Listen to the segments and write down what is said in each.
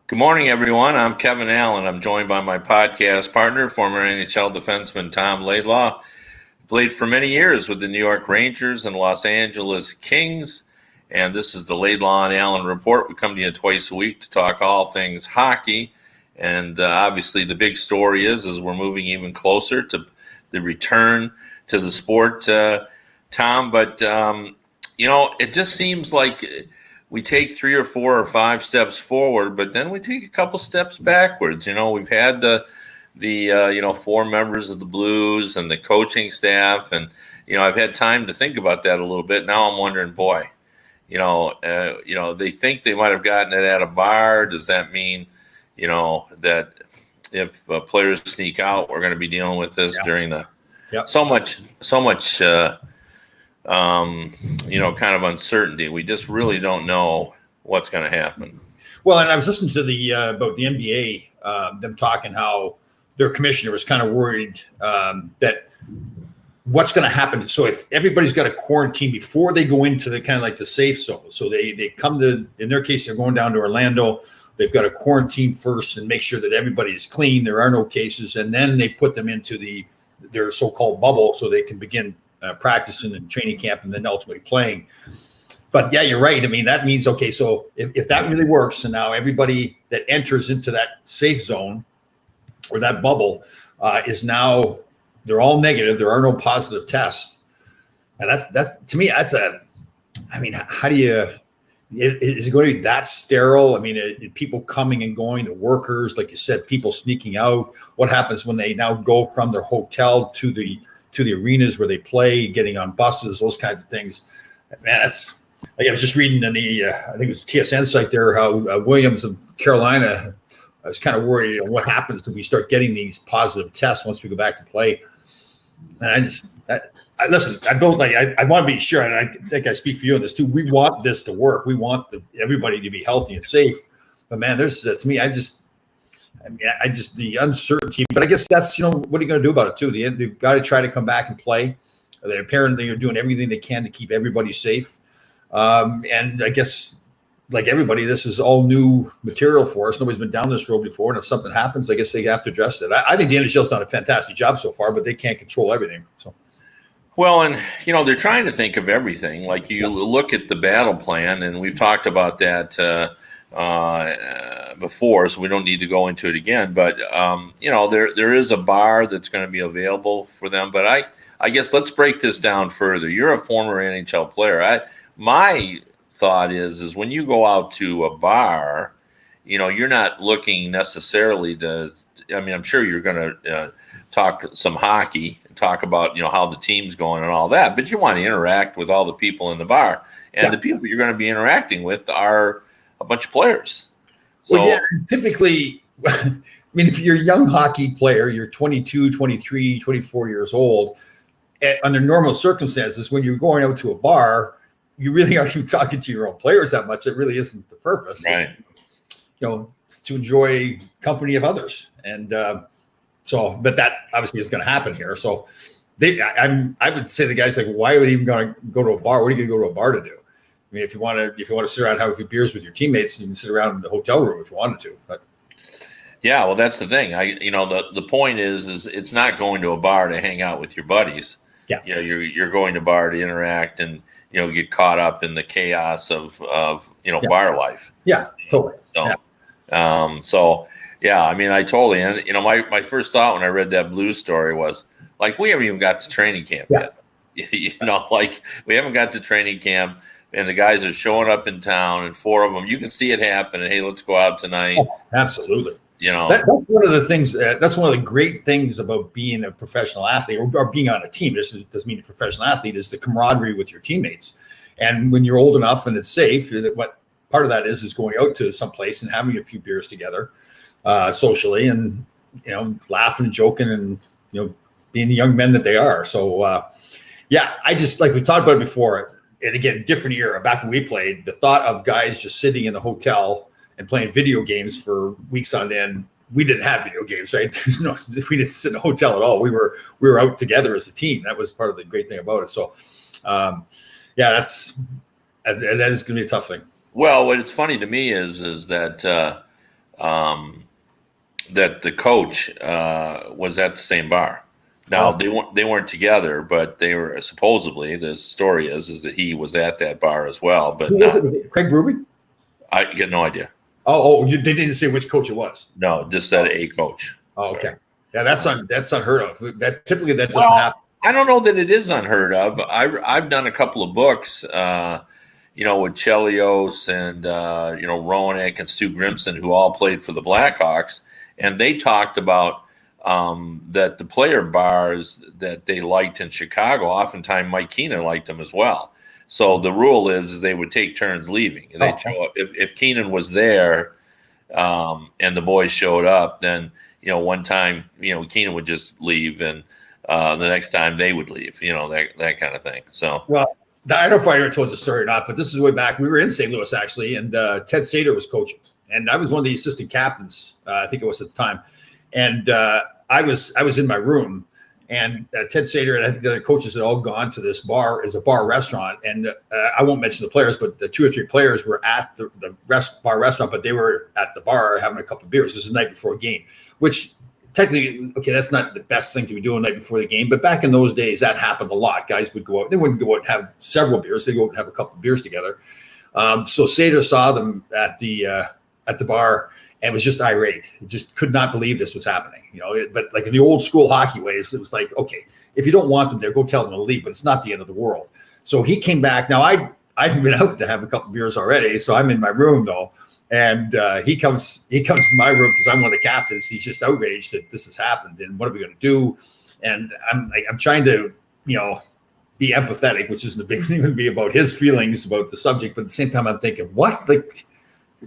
Good morning, everyone. I'm Kevin Allen. I'm joined by my podcast partner, former NHL defenseman Tom Laidlaw. Played for many years with the New York Rangers and Los Angeles Kings. And this is the Laidlaw and Allen Report. We come to you twice a week to talk all things hockey. And obviously the big story is we're moving even closer to the return to the sport, Tom. But, it just seems like we take 3 or 4 or 5 steps forward, but then we take a couple steps backwards. We've had the 4 members of the Blues and the coaching staff, and I've had time to think about that a little bit. Now I'm wondering, boy, they think they might have gotten it at a bar. Does that mean, that if players sneak out, we're going to be dealing with this during the so much. Kind of uncertainty. We just really don't know what's going to happen. Well, and I was listening to about the NBA, them talking how their commissioner was kind of worried that what's going to happen. So if everybody's got a quarantine before they go into the kind of like the safe zone, so they come to, in their case, they're going down to Orlando. They've got to quarantine first and make sure that everybody is clean. There are no cases, and then they put them into their so-called bubble so they can begin practicing and training camp and then ultimately playing. But yeah, you're right. I mean, that means, okay, so if that really works, and now everybody that enters into that safe zone or that bubble is now, they're all negative. There are no positive tests. And that's to me, how do you, is it going to be that sterile? I mean, people coming and going, the workers, like you said, people sneaking out. What happens when they now go from their hotel to the arenas where they play, getting on buses, those kinds of things? Man, that's like I was just reading in the I think it was TSN site there how Williams of Carolina. I was kind of worried what happens if we start getting these positive tests once we go back to play. And listen, I want to be sure, and I think I speak for you on this too. We want this to work. We want everybody to be healthy and safe. But man, there's to me, the uncertainty, but I guess that's, what are you going to do about it too? They've got to try to come back and play. They apparently are doing everything they can to keep everybody safe. And I guess like everybody, this is all new material for us. Nobody's been down this road before. And if something happens, I guess they have to address it. I think the NHL's done a fantastic job so far, but they can't control everything. So. Well, and, they're trying to think of everything. Like you look at the battle plan, and we've talked about that, before, so we don't need to go into it again. But there is a bar that's going to be available for them. But I guess let's break this down further. You're a former NHL player. My thought is when you go out to a bar, you're not looking necessarily to. I mean, I'm sure you're going to talk some hockey and talk about how the team's going and all that. But you want to interact with all the people in the bar, and the people you're going to be interacting with are a bunch of players. So, well, yeah, typically, I mean, if you're a young hockey player, you're 22, 23, 24 years old, under normal circumstances, when you're going out to a bar, you really aren't even talking to your own players that much. It really isn't the purpose. Right. It's to enjoy company of others. And but that obviously is going to happen here. So I would say the guys like, why would you even going to go to a bar? What are you going to go to a bar to do? I mean, if you want to sit around and have a few beers with your teammates, you can sit around in the hotel room if you wanted to. But yeah, well, that's the thing. The point is it's not going to a bar to hang out with your buddies. Yeah, you're going to a bar to interact and get caught up in the chaos of bar life. Yeah, totally. So I mean, I totally. And my first thought when I read that Blues story was like, we haven't even got to training camp yet. Like we haven't got to training camp. And the guys are showing up in town, and 4 of them, you can see it happen. And hey, let's go out tonight. Oh, absolutely. That's one of the things. That's one of the great things about being a professional athlete or being on a team. This doesn't mean a professional athlete is the camaraderie with your teammates. And when you're old enough and it's safe, what part of that is going out to someplace and having a few beers together, socially, and laughing and joking and being the young men that they are. So I just like we talked about it before. And again, different era. Back when we played, the thought of guys just sitting in the hotel and playing video games for weeks on end. We didn't have video games, right? We didn't sit in a hotel at all. We were out together as a team. That was part of the great thing about it. So, that is going to be a tough thing. Well, what's funny to me is that that the coach was at the same bar. Now they weren't together, but they were supposedly. The story is that he was at that bar as well, but Who was it? Craig Berube? I get no idea. They didn't say which coach it was. No, just said a coach. Oh, okay. Yeah, that's unheard of. That typically that doesn't happen. I don't know that it is unheard of. I've done a couple of books, with Chelios and Roenick and Stu Grimson, who all played for the Blackhawks, and they talked about that the player bars that they liked in Chicago, oftentimes Mike Keenan liked them as well. So the rule is they would take turns leaving. And they'd show up. If Keenan was there and the boys showed up, then one time Keenan would just leave, and the next time they would leave. That kind of thing. So I don't know if I ever told the story or not, but this is way back. We were in St. Louis actually, and Ted Sater was coaching, and I was one of the assistant captains. I think it was at the time, and I was in my room, and Ted Sater and I think the other coaches had all gone to this bar. It's a bar restaurant, and I won't mention the players, but the 2 or 3 players were at the bar restaurant, but they were at the bar having a couple of beers. This is the night before a game, which technically, okay, that's not the best thing to be doing the night before the game, but back in those days, that happened a lot. Guys would go out. They wouldn't go out and have several beers. They'd go out and have a couple of beers together. So Sater saw them at the bar and was just irate. He just could not believe this was happening. But like in the old school hockey ways, it was like, okay, if you don't want them there, go tell them to leave, but it's not the end of the world. So he came back. Now I'd been out to have a couple of beers already, so I'm in my room though. And he comes to my room because I'm one of the captains. He's just outraged that this has happened, and what are we going to do? And I'm trying to, be empathetic, which isn't a big thing to be about his feelings about the subject. But at the same time, I'm thinking, what? Like,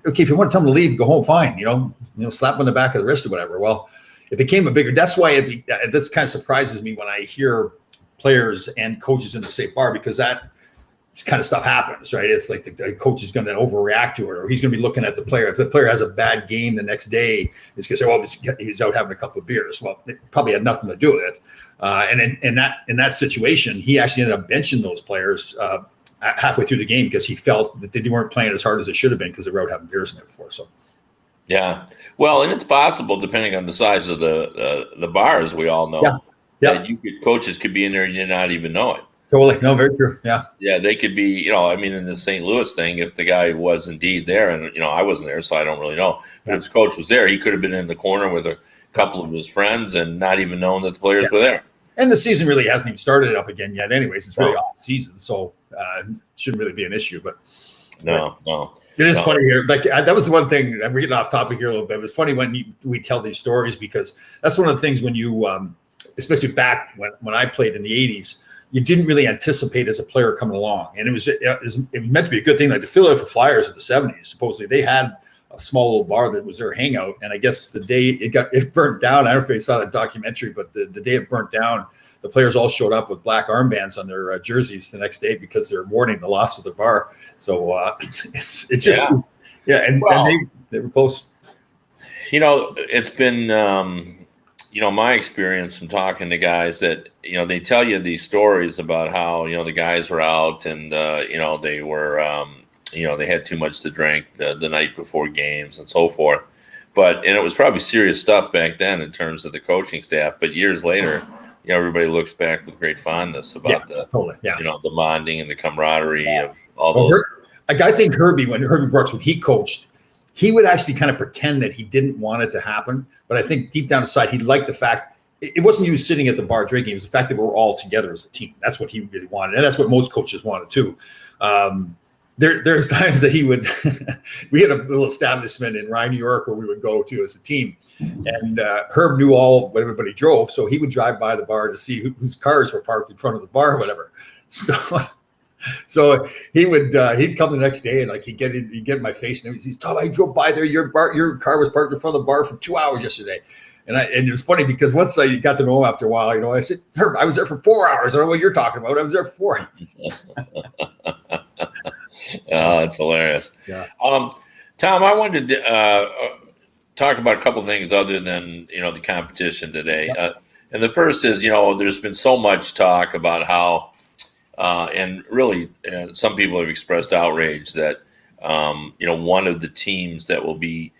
okay, if you want to tell him to leave, go home, fine. Slap him on the back of the wrist or whatever. Well, it became a bigger. That's why that kind of surprises me when I hear players and coaches in the same bar, because that kind of stuff happens, right? It's like the coach is going to overreact to it, or he's going to be looking at the player. If the player has a bad game the next day, it's going to say, well, he's out having a couple of beers. Well, it probably had nothing to do with it. And in that situation, he actually ended up benching those players halfway through the game because he felt that they weren't playing as hard as they should have been because they were out having beers in there before. So, yeah, well, and it's possible, depending on the size of the bar, as we all know, that coaches could be in there and you not even know it. Totally. No, very true. Yeah. Yeah, they could be, in the St. Louis thing, if the guy was indeed there, and, I wasn't there, so I don't really know. But if the coach was there, he could have been in the corner with a couple of his friends and not even known that the players were there. And the season really hasn't even started up again yet anyways. It's really off season, so shouldn't really be an issue. But no. It is funny here. Like that was the one thing, we're getting off topic here a little bit. It was funny when we tell these stories, because that's one of the things when you, especially back when I played in the 80s, you didn't really anticipate as a player coming along. And it was meant to be a good thing. Like the Philadelphia Flyers in the 70s, supposedly they had a small little bar that was their hangout. And I guess the day it burnt down, I don't know if you saw that documentary, but the day it burnt down, the players all showed up with black armbands on their jerseys the next day because they're mourning the loss of the bar. So it's just, and they were close. It's been, my experience from talking to guys that, they tell you these stories about how, the guys were out and, they were, they had too much to drink the night before games and so forth. And it was probably serious stuff back then in terms of the coaching staff. But years later, everybody looks back with great fondness about the bonding and the camaraderie of all those. I think Herbie Brooks, when he coached, he would actually kind of pretend that he didn't want it to happen. But I think deep down inside, he liked the fact it wasn't you sitting at the bar drinking. It was the fact that we were all together as a team. That's what he really wanted. And that's what most coaches wanted too. There's times that he would, we had a little establishment in Rye, New York, where we would go to as a team. And Herb knew what everybody drove. So he would drive by the bar to see whose cars were parked in front of the bar or whatever. So he would he'd come the next day and he'd get in my face and he's Tom, I drove by there. Your car was parked in front of the bar for 2 hours yesterday. And it was funny because once I got to know him after a while, I said, Herb, I was there for 4 hours. I don't know what you're talking about. I was there for 4. It's hilarious. Yeah. Tom, I wanted to talk about a couple of things other than the competition today. And the first is there's been so much talk about how and really some people have expressed outrage that one of the teams that will be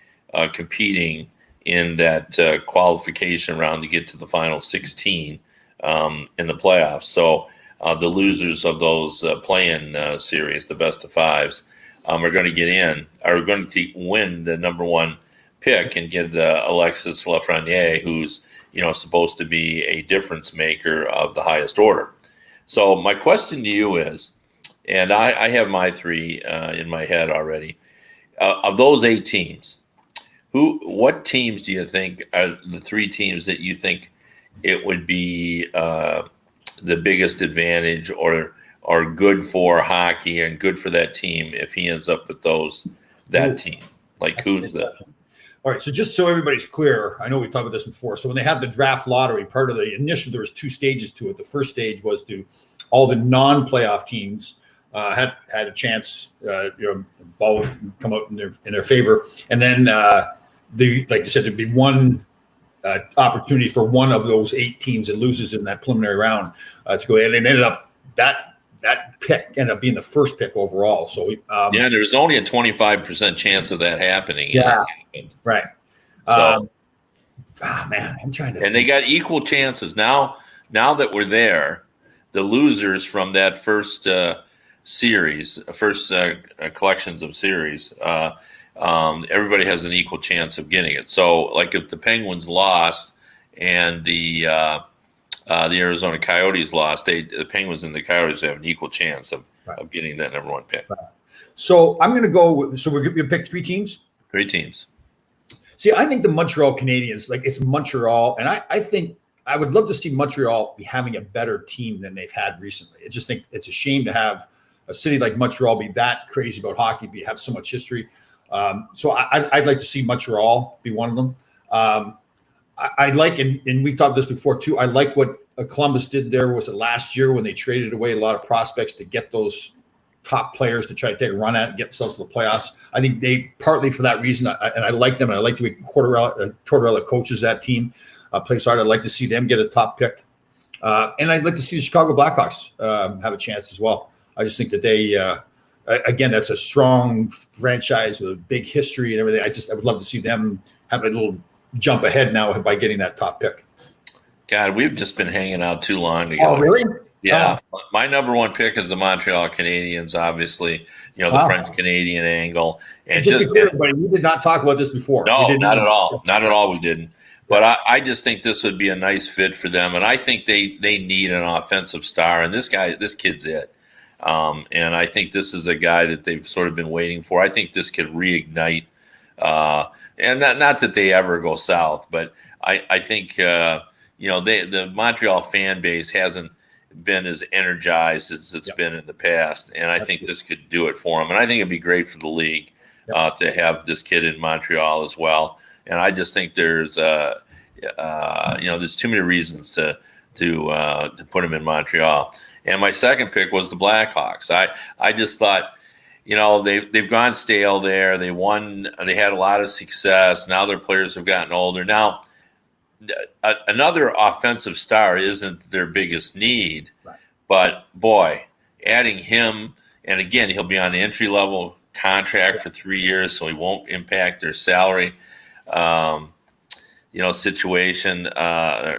competing in that qualification round to get to the final 16 in the playoffs. So the losers of those play-in series, the best of fives, are going to get in, are going to win the number one pick and get Alexis Lafreniere, who's supposed to be a difference maker of the highest order. So my question to you is, and I have my three in my head already, of those 8 teams, what teams do you think are the 3 teams that you think it would be the biggest advantage or good for hockey and good for that team if he ends up with that team? Like, That's who's that? All right, so just so everybody's clear, I know we talked about this before. So when they had the draft lottery, part of the initial, there was 2 stages to it. The first stage was to all the non-playoff teams had a chance, ball would come out in their favor, and then like I said, there'd be one opportunity for one of those 8 teams that loses in that preliminary round to go in, and ended up that pick ended up being the first pick overall. So there was only a 25% chance of that happening. Yeah, right. So, man, I'm trying to. And they got equal chances now. Now that we're there, the losers from that first series, collections of series, everybody has an equal chance of getting it. So, like if the Penguins lost and the Arizona Coyotes lost, the Penguins and the Coyotes have an equal chance of getting that number one pick. Right. So I'm going to go. So we're going to pick 3 teams. 3 teams. See, I think the Montreal Canadiens, like it's Montreal, and I think I would love to see Montreal be having a better team than they've had recently. I just think it's a shame to have a city like Montreal be that crazy about hockey, have so much history. So I'd like to see Montreal be one of them. I like, and we've talked this before too, I like what Columbus did there. Was it last year when they traded away a lot of prospects to get those top players to try to take a run at it and get themselves to the playoffs? I think they, partly for that reason, and I like them, and I like the way Tortorella coaches that team, plays hard. I'd like to see them get a top pick. And I'd like to see the Chicago Blackhawks have a chance as well. I just think that they, again, that's a strong franchise with a big history and everything. I would love to see them have a little jump ahead now by getting that top pick. God, we've just been hanging out too long together. Oh, really? Yeah. My number one pick is the Montreal Canadiens, obviously, the French-Canadian angle. And just to be clear, everybody, we did not talk about this before. No, not at all. Not at all we didn't. But I just think this would be a nice fit for them. And I think they need an offensive star. And this kid's it. And I think this is a guy that they've sort of been waiting for. I think this could reignite. And not that they ever go south, but I think, the Montreal fan base hasn't been as energized as it's been in the past. And I think this could do it for them. And I think it'd be great for the league to have this kid in Montreal as well. And I just think there's, there's too many reasons to put him in Montreal. And my second pick was the Blackhawks. I just thought, they've gone stale there. They won. They had a lot of success. Now their players have gotten older. Now, another offensive star isn't their biggest need, but boy, adding him, and again, he'll be on the entry-level contract for 3 years, so he won't impact their salary, situation,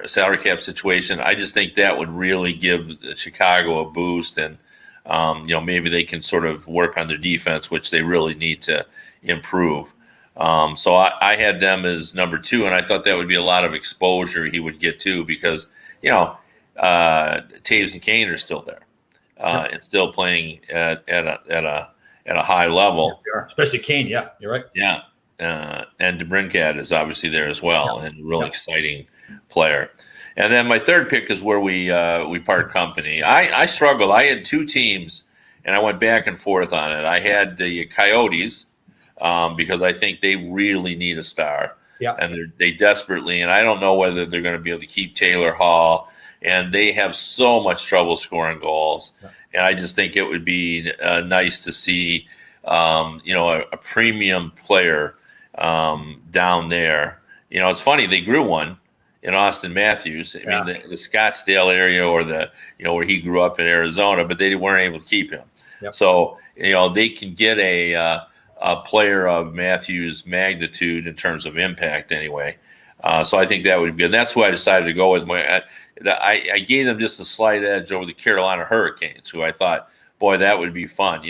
salary cap situation. I just think that would really give Chicago a boost, and maybe they can sort of work on their defense, which they really need to improve. So I had them as number 2, and I thought that would be a lot of exposure he would get too, because Taves and Kane are still there and still playing at a high level. Yeah, especially Kane. Yeah, you're right. Yeah, and DeBrincat is obviously there as well, and a real exciting player. And then my third pick is where we part company. I struggled. I had 2 teams, and I went back and forth on it. I had the Coyotes. Because I think they really need a star, and they desperately. And I don't know whether they're going to be able to keep Taylor Hall, and they have so much trouble scoring goals. And I just think it would be nice to see, a premium player down there. It's funny, they grew one in Austin Matthews. I mean, the Scottsdale area, or where he grew up in Arizona, but they weren't able to keep him. So they can get a a player of Matthews' magnitude in terms of impact anyway. So I think that would be good. That's why I decided to go with I gave them just a slight edge over the Carolina Hurricanes, who I thought, boy, that would be fun.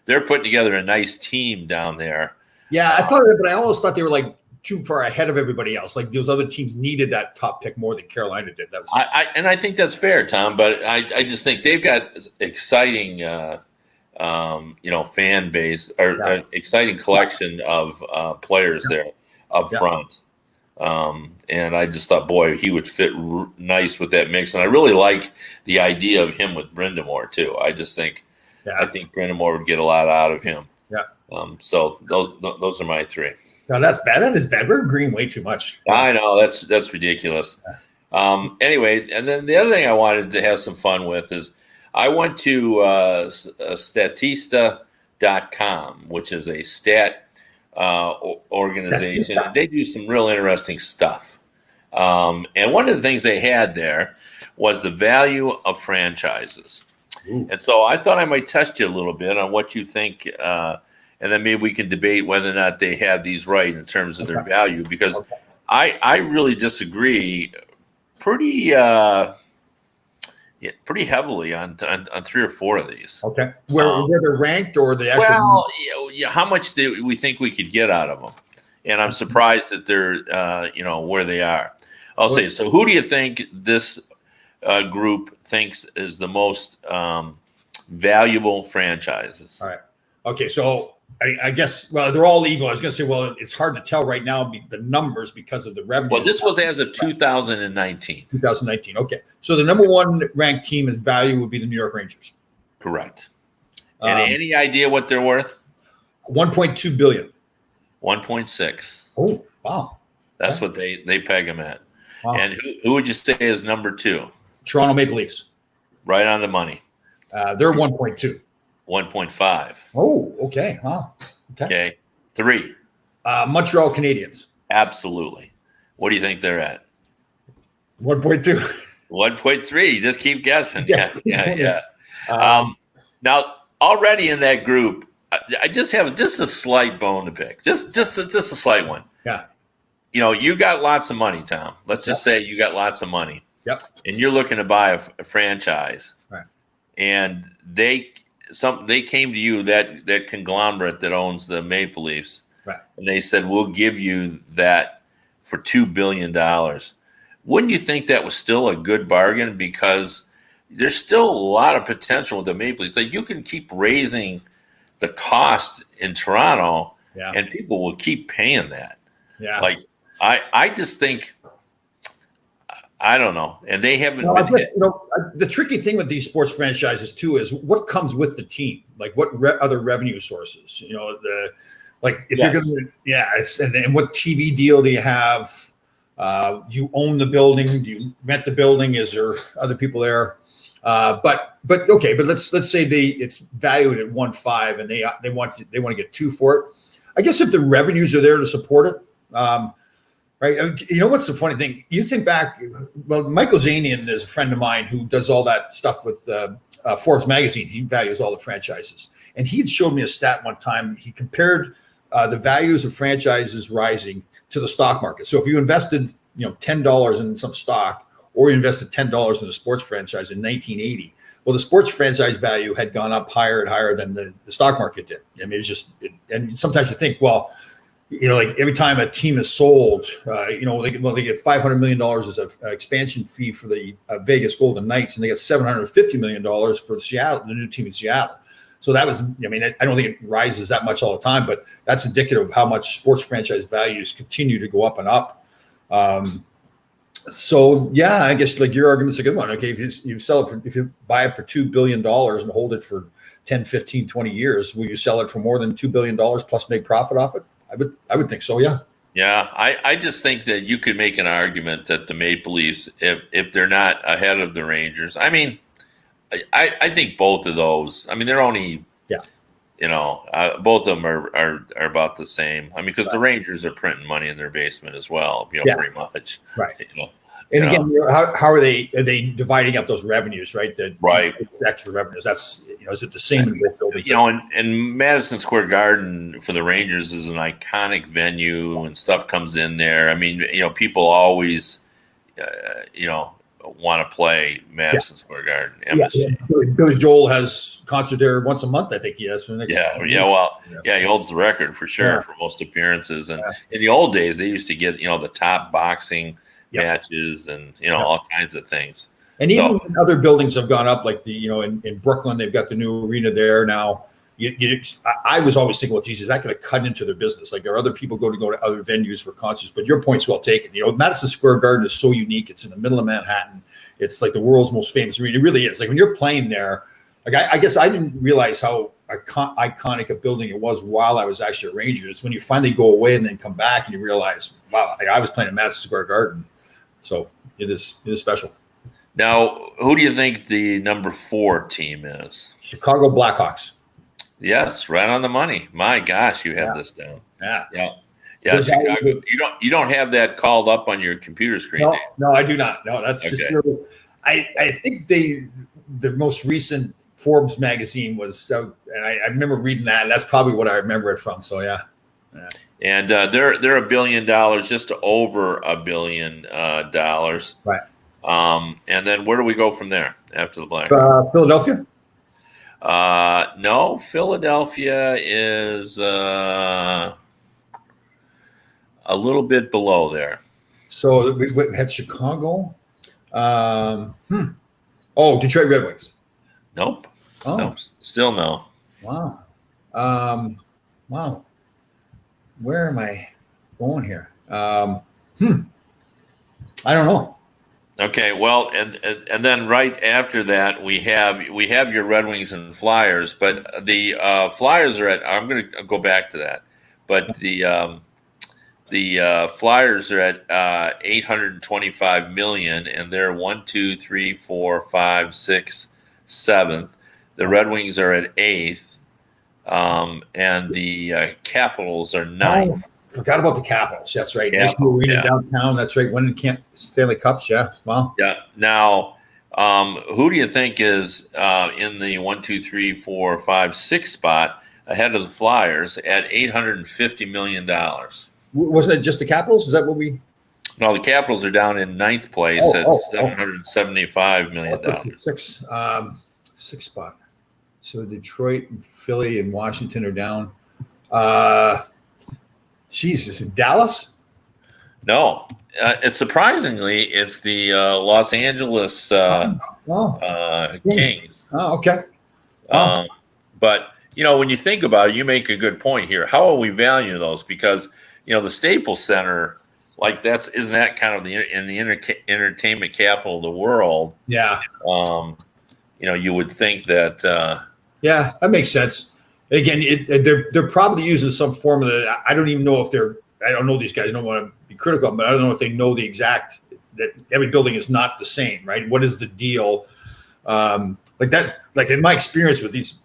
They're putting together a nice team down there. Yeah, I thought of it, but I almost thought they were like too far ahead of everybody else. Like those other teams needed that top pick more than Carolina did. That was I think that's fair, Tom. But I just think they've got exciting, fan base or exciting collection of players there up front. And I just thought, boy, he would fit nice with that mix. And I really like the idea of him with Brind'Amour too. I just think, I think Brind'Amour would get a lot out of him. Yeah. So those are my three. No, that's bad. That is bad. We're agreeing way too much. I know that's ridiculous. Anyway, and then the other thing I wanted to have some fun with is I went to Statista.com, which is a stat organization. They do some real interesting stuff. And one of the things they had there was the value of franchises. Ooh. And so I thought I might test you a little bit on what you think, and then maybe we can debate whether or not they have these right in terms of their value, because I really disagree pretty heavily on 3 or 4 of these. Okay. Where they're ranked or the actual? Well, how much we think we could get out of them. And I'm surprised that they're, where they are. I'll say, so who do you think this group thinks is the most valuable franchises? All right. Okay. So I guess, well, they're all evil. I was going to say, well, it's hard to tell right now, the numbers because of the revenue. Well, this was as of 2019. 2019. Okay. So the number one ranked team as value would be the New York Rangers. Correct. And any idea what they're worth? $1.2 billion. 1.6. Oh, wow. That's what they peg them at. Wow. And who would you say is number 2? Toronto Maple Leafs. Right on the money. They're 1.2. 1.5. Oh, okay. Wow. Okay. 3. Montreal Canadiens. Absolutely. What do you think they're at? 1.2. 1.3. Just keep guessing. Yeah. Now, already in that group, I just have just a slight bone to pick. Just a slight one. Yeah. You got lots of money, Tom. Let's just say you got lots of money. Yep. And you're looking to buy a franchise. Right. And they came to you, that conglomerate that owns the Maple Leafs. Right. And they said, we'll give you that for $2 billion. Wouldn't you think that was still a good bargain? Because there's still a lot of potential with the Maple Leafs. Like, you can keep raising the cost in Toronto, and people will keep paying that. Yeah. Like, I just think, I don't know. And they haven't been hit. The tricky thing with these sports franchises too is what comes with the team. Like what other revenue sources, if you're going to, and what TV deal do you have? Do you own the building? Do you rent the building? Is there other people there? But let's say it's valued at 1.5 and they want to get 2 for it. I guess if the revenues are there to support it, right. What's the funny thing? You think back, well, Michael Zanian is a friend of mine who does all that stuff with Forbes magazine. He values all the franchises. And he had showed me a stat one time. He compared the values of franchises rising to the stock market. So if you invested, $10 in some stock, or you invested $10 in a sports franchise in 1980, well, the sports franchise value had gone up higher and higher than the stock market did. I mean, and sometimes you think, well, like every time a team is sold, they get $500 million as an expansion fee for the Vegas Golden Knights, and they get $750 million for Seattle, the new team in Seattle. So that was, I don't think it rises that much all the time, but that's indicative of how much sports franchise values continue to go up and up. So yeah, I guess like your argument's a good one. Okay, if you buy it for $2 billion and hold it for 10, 15, 20 years, will you sell it for more than $2 billion plus make profit off it? I would think so, yeah. Yeah, I just think that you could make an argument that the Maple Leafs, if they're not ahead of the Rangers, I think both of those, they're only, both of them are about the same. Because the Rangers are printing money in their basement as well, pretty much. Right. And you again, know. how are they dividing up those revenues, right? The Right. extra revenues. That's is it the same in both buildings? You know, and Madison Square Garden for the Rangers is an iconic venue, and stuff comes in there. I mean, you know, people always, you know, want to play Madison Square Garden, MSG. Billy Joel has concert there once a month. I think he has for the next. He holds the record for sure for most appearances. And in the old days, they used to get, you know, the top boxing matches and, you know, all kinds of things. And even when other buildings have gone up, like in Brooklyn, they've got the new arena there now. I was always thinking, well, geez, is that going to cut into their business? Like, are other people going to go to other venues for concerts? But your point's well taken. You know, Madison Square Garden is so unique. It's in the middle of Manhattan. It's like the world's most famous arena. It really is. Like when you're playing there, like I guess I didn't realize how iconic a building it was while I was actually a Ranger. It's when you finally go away and then come back and you realize, wow, I was playing at Madison Square Garden. So it is special. Now, who do you think the number 4 team is? Chicago Blackhawks. Yes, right on the money. My gosh, you have this down. Yeah. Chicago. You don't have that called up on your computer screen. No, I do not. No, that's just. I think the most recent Forbes magazine was so, and I remember reading that. And that's probably what I remember it from. So yeah. And they're $1 billion, just over $1 billion. Right. And then where do we go from there after the Blackhawks? Philadelphia. No, Philadelphia is a little bit below there. So we had Chicago. Oh, Detroit Red Wings. Nope. Oh, no, still no. Wow. Wow. Where am I going here? I don't know. Okay, well, and then right after that we have your Red Wings and Flyers, but the Flyers are at. I'm going to go back to that, but the Flyers are at $825 million, and they're 1, 2, 3, 4, 5, 6, 7th. The Red Wings are at 8th, and the Capitals are 9th. Forgot about the Capitals. That's right. Nice arena downtown. That's right. Winning Stanley Cups. Yeah. Wow. Yeah. Now, who do you think is in the 1, 2, 3, 4, 5, 6 spot ahead of the Flyers at $850 million? Wasn't it just the Capitals? Is that what we? No, the Capitals are down in 9th place at $775 million. Sixth spot. So Detroit and Philly and Washington are down. Jesus, Dallas? No, it's surprisingly it's the Los Angeles Kings. Oh, okay. But you know, when you think about it, you make a good point here. How will we value those? Because you know, the Staples Center, like isn't that kind of in the entertainment capital of the world? Yeah. You know, you would think that. Yeah, that makes sense. Again, they're probably using some form of the. I don't even know if they're. I don't know these guys. I don't want to be critical, but I don't know if they know the exact. That every building is not the same, right? What is the deal? Like that. Like in my experience with these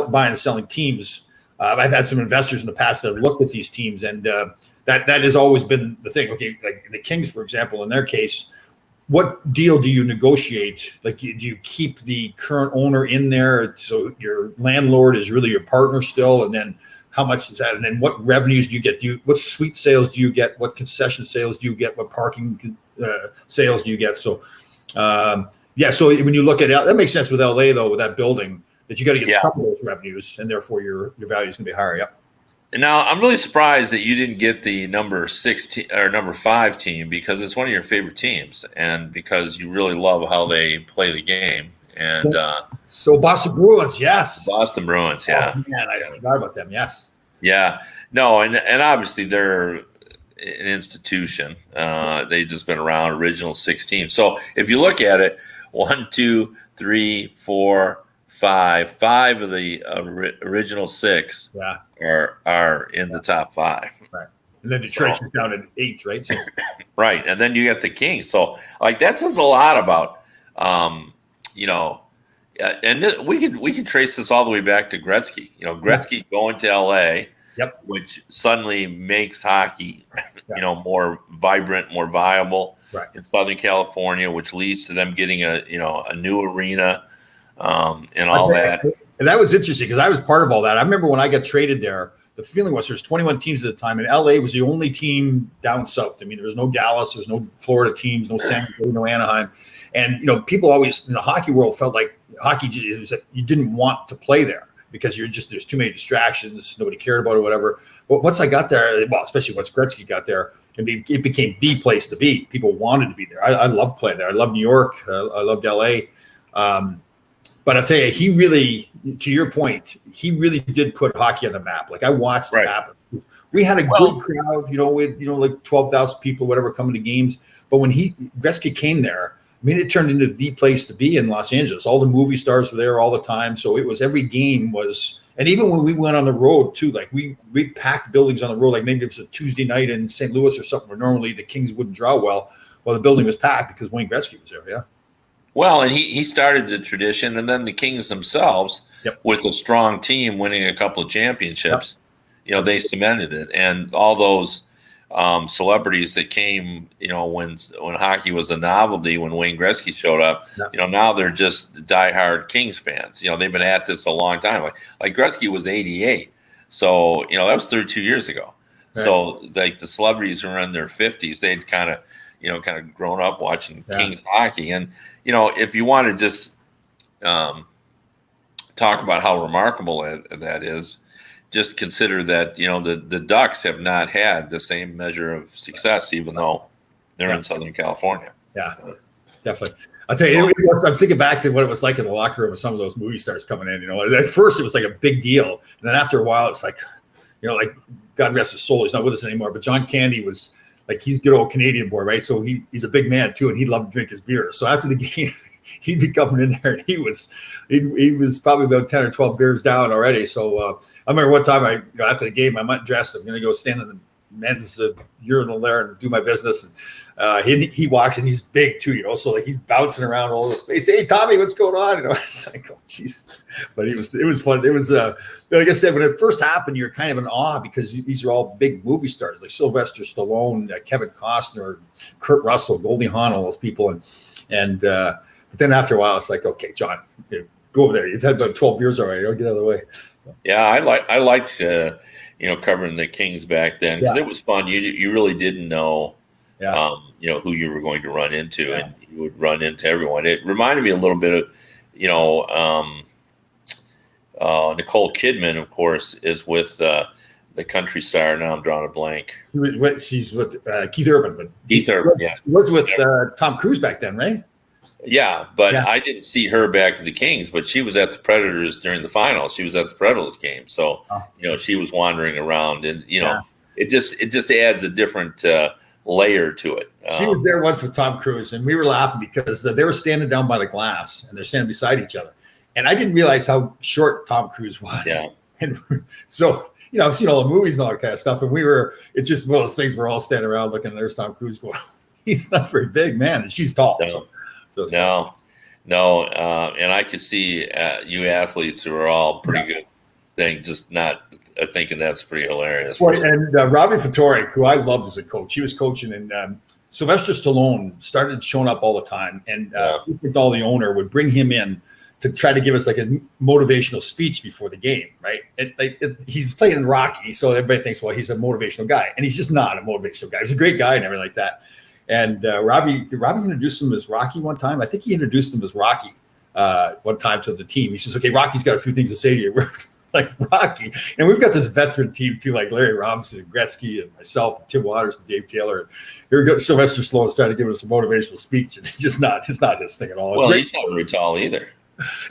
buying and selling teams, I've had some investors in the past that have looked at these teams, and that has always been the thing. Okay, like the Kings, for example, in their case. What deal do you negotiate? Like, do you keep the current owner in there so your landlord is really your partner still? And then how much is that? And then what revenues do you get? What suite sales do you get? What concession sales do you get? What parking sales do you get? So, so when you look at it, that makes sense with LA though, with that building, that you got to get some of those revenues, and therefore your value is going to be higher. Yep. Now, I'm really surprised that you didn't get the number 6 or number 5 team, because it's one of your favorite teams, and because you really love how they play the game. And so Boston Bruins, yes. Boston Bruins, yeah. Oh, man, I forgot about them. Yes. Yeah. No, and obviously they're an institution. They've just been around, original 6 teams. So if you look at it, 1, 2, 3, 4, 5 of the original 6 are in the top 5. Right. And then Detroit's down at 8th, right? So. Right. And then you got the Kings. So like that says a lot about you know, and we can trace this all the way back to Gretzky. You know, Gretzky going to LA Yep. which suddenly makes hockey, Yeah. more vibrant, more viable Right. in Southern California, which leads to them getting a new arena, and all that. And that was interesting because I was part of all that. I remember when I got traded there, the feeling was there's 21 teams at the time, and LA was the only team down south. I mean, there was no Dallas, there's no Florida teams, no San Diego, no Anaheim. And, people always in the hockey world felt like hockey is that you didn't want to play there because there's too many distractions. Nobody cared about it, whatever. But once I got there, well, especially once Gretzky got there, it became the place to be. People wanted to be there. I loved playing there. I loved New York. I loved LA. But I'll tell you, he really, to your point, he really did put hockey on the map. Like I watched it happen. We had a good crowd, with like 12,000 people, whatever, coming to games. But when Gretzky came there, it turned into the place to be in Los Angeles. All the movie stars were there all the time. So it was every game was, and even when we went on the road too, like we packed buildings on the road. Like maybe it was a Tuesday night in St. Louis or something where normally the Kings wouldn't draw well. Well, the building was packed because Wayne Gretzky was there. Yeah. Well, and he started the tradition, and then the Kings themselves, with a strong team winning a couple of championships, they cemented it. And all those celebrities that came, when hockey was a novelty, when Wayne Gretzky showed up, now they're just diehard Kings fans. They've been at this a long time. Like Gretzky was 88, so that was 32 years ago. Right. So like the celebrities who were in their 50s, they'd kind of grown up watching Kings hockey. And if you want to just talk about how remarkable that is, just consider that the Ducks have not had the same measure of success, even though they're in Southern California. Yeah, definitely. I'll tell you, I'm thinking back to what it was like in the locker room with some of those movie stars coming in. At first it was like a big deal, and then after a while, it's like, like God rest his soul, he's not with us anymore. But John Candy was like, he's good old Canadian boy, right? So he's a big man too, and he loved to drink his beer. So after the game, he'd be coming in there, and he was probably about 10 or 12 beers down already. So I remember one time after the game, I went dressed. I'm going to go stand in the men's urinal there and do my business. And he walks, and he's big too, so like he's bouncing around all over the place. Hey, Tommy, what's going on? It's like, oh, jeez. But it was fun. It was like I said, when it first happened, you're kind of in awe because these are all big movie stars like Sylvester Stallone, Kevin Costner, Kurt Russell, Goldie Hawn, all those people, and but then after a while, it's like, okay, John, go over there. You've had about 12 beers already. Don't get out of the way. So. Yeah, I liked covering the Kings back then because it was fun. You really didn't know, who you were going to run into, and you would run into everyone. It reminded me a little bit of, Nicole Kidman, of course, is with the country star. Now I'm drawing a blank. She's with Keith Urban, but Keith Urban, She was with Tom Cruise back then, right? Yeah, but I didn't see her back at the Kings, but she was at the Predators during the finals. She was at the Predators game. So, she was wandering around, and, it just adds a different layer to it. She was there once with Tom Cruise, and we were laughing because they were standing down by the glass, and they're standing beside each other. And I didn't realize how short Tom Cruise was. Yeah. And so, I've seen all the movies and all that kind of stuff, and it's just one of those things we're all standing around looking, and there's Tom Cruise going, he's not very big, man, and she's tall. No. And I could see you athletes who are all pretty good thing, just not thinking that's pretty hilarious. Well, and Robbie Ftorek, who I loved as a coach, he was coaching, and Sylvester Stallone started showing up all the time, and Dahl, the owner, would bring him in to try to give us like a motivational speech before the game, right? He's playing in Rocky, so everybody thinks, well, he's a motivational guy, and he's just not a motivational guy. He's a great guy and everything like that. And Robbie introduced him as Rocky one time. I think he introduced him as Rocky one time to the team. He says, okay, Rocky's got a few things to say to you. We're like, Rocky. And we've got this veteran team too, like Larry Robinson and Gretzky and myself and Tim Waters and Dave Taylor. And here we go. Sylvester Stallone's trying to give us a motivational speech, and it's not his thing at all. Well, he's not very tall either.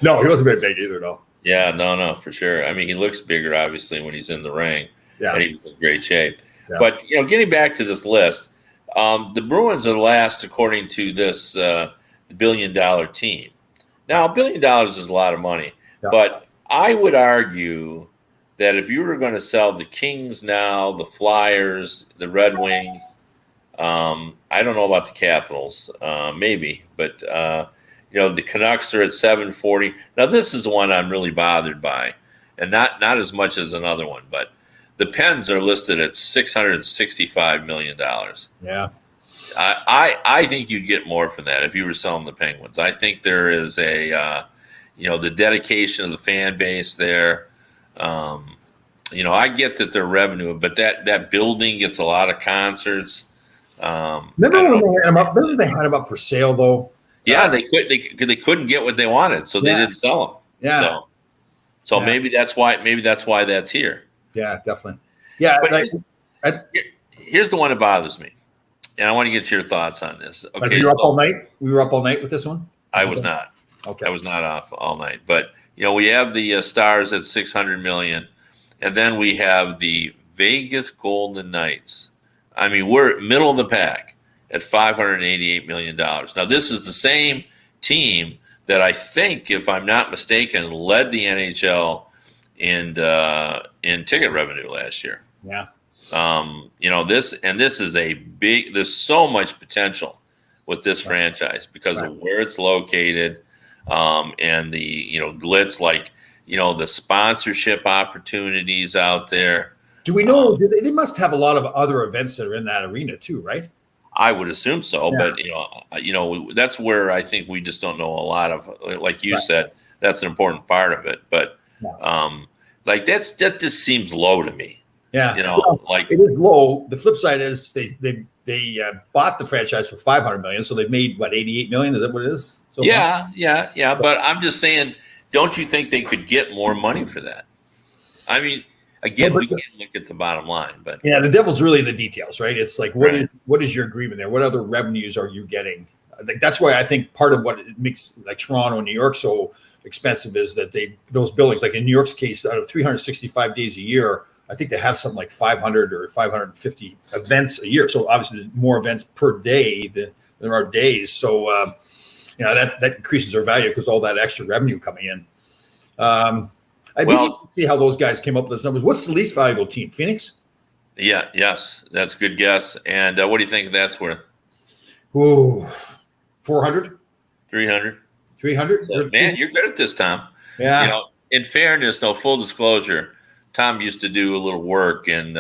No, he wasn't very big either, no. Yeah, no, for sure. I mean, he looks bigger, obviously, when he's in the ring. Yeah. And he was in great shape. Yeah. But, getting back to this list, the Bruins are last according to this $1 billion team. Now, $1 billion is a lot of money, but I would argue that if you were going to sell the Kings now, the Flyers, the Red Wings, I don't know about the Capitals, maybe, but the Canucks are at 740. Now, this is one I'm really bothered by, and not as much as another one, but The Pens are listed at $665 million. Yeah. I think you'd get more from that if you were selling the Penguins. I think there is the dedication of the fan base there. I get that their revenue, but that building gets a lot of concerts. Remember when they had them up? Remember they had them up for sale though? Yeah, they couldn't get what they wanted, so they didn't sell them. Yeah. So maybe that's why that's here. Yeah, definitely. Yeah. But here's the one that bothers me, and I want to get your thoughts on this. Okay, you were up all night. We were up all night with this one. I was not. Okay. I was not off all night, but we have the Stars at $600 million, and then we have the Vegas Golden Knights. I mean, we're middle of the pack at $588 million. Now, this is the same team that I think, if I'm not mistaken, led the NHL in ticket revenue last year. Yeah. This is a big. There's so much potential with this franchise because of where it's located, and the glitz, like the sponsorship opportunities out there. Do we know they must have a lot of other events that are in that arena too, right? I would assume so, but that's where I think we just don't know a lot of. Like you said, that's an important part of it. But that just seems low to me. Yeah, like it is low. The flip side is they bought the franchise for $500 million, so they've made what, $88 million? Is that what it is? So yeah. But I'm just saying, don't you think they could get more money for that? I mean. Again, we can't look at the bottom line, but yeah, the devil's really in the details, right? It's like what is your agreement there? What other revenues are you getting? That's why I think part of what it makes like Toronto and New York so expensive is that those buildings, like in New York's case, out of 365 days a year, I think they have something like 500 or 550 events a year. So obviously, there's more events per day than there are days. So that increases their value because all that extra revenue coming in. I did see how those guys came up with those numbers. What's the least valuable team? Phoenix? Yes, that's a good guess. And what do you think that's worth? Ooh, 400? 300? 300? So, man, you're good at this, Tom. Yeah. In fairness, full disclosure, Tom used to do a little work in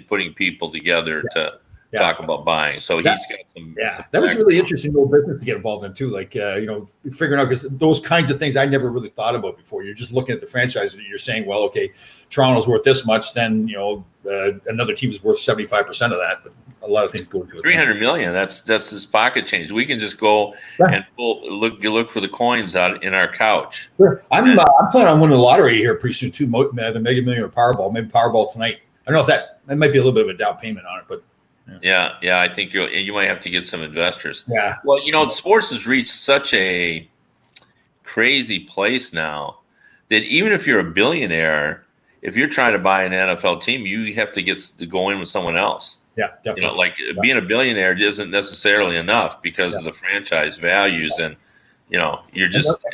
putting people together to talk about buying. So he's got some. Yeah, that was a really interesting little business to get involved in too. Like, figuring out, because those kinds of things I never really thought about before. You're just looking at the franchise and you're saying, well, okay, Toronto's worth this much, then another team is worth 75% of that. But a lot of things go into it. $300 million. That's his pocket change. We can just go and look for the coins out in our couch. Sure. I'm planning on winning the lottery here pretty soon too. The Mega Million or Powerball. Maybe Powerball tonight. I don't know if that might be a little bit of a down payment on it, but. Yeah. I think you might have to get some investors. Yeah. Well, sports has reached such a crazy place now that even if you're a billionaire, if you're trying to buy an NFL team, you have to go in with someone else. Yeah, definitely. Being a billionaire isn't necessarily enough because of the franchise values, and you're just.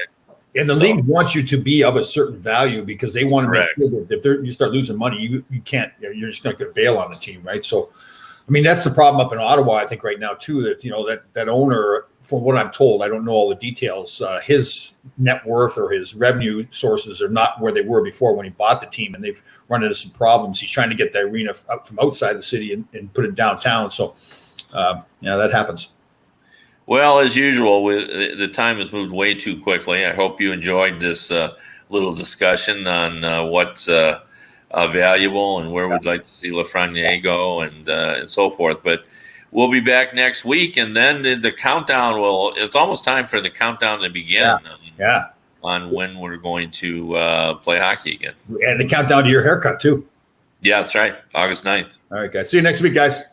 And the league wants you to be of a certain value because they want to make sure that if you start losing money, you can't. You're just not going to bail on the team, right? So. I mean, that's the problem up in Ottawa, I think, right now, too, that that owner, from what I'm told, I don't know all the details, his net worth or his revenue sources are not where they were before when he bought the team, and they've run into some problems. He's trying to get the arena out from outside the city and put it downtown. So, that happens. Well, as usual, the time has moved way too quickly. I hope you enjoyed this little discussion on what's valuable and where we'd like to see Lafreniere go and so forth. But we'll be back next week, and then the countdown it's almost time for the countdown to begin on when we're going to play hockey again. And the countdown to your haircut, too. Yeah, that's right. August 9th. All right, guys. See you next week, guys.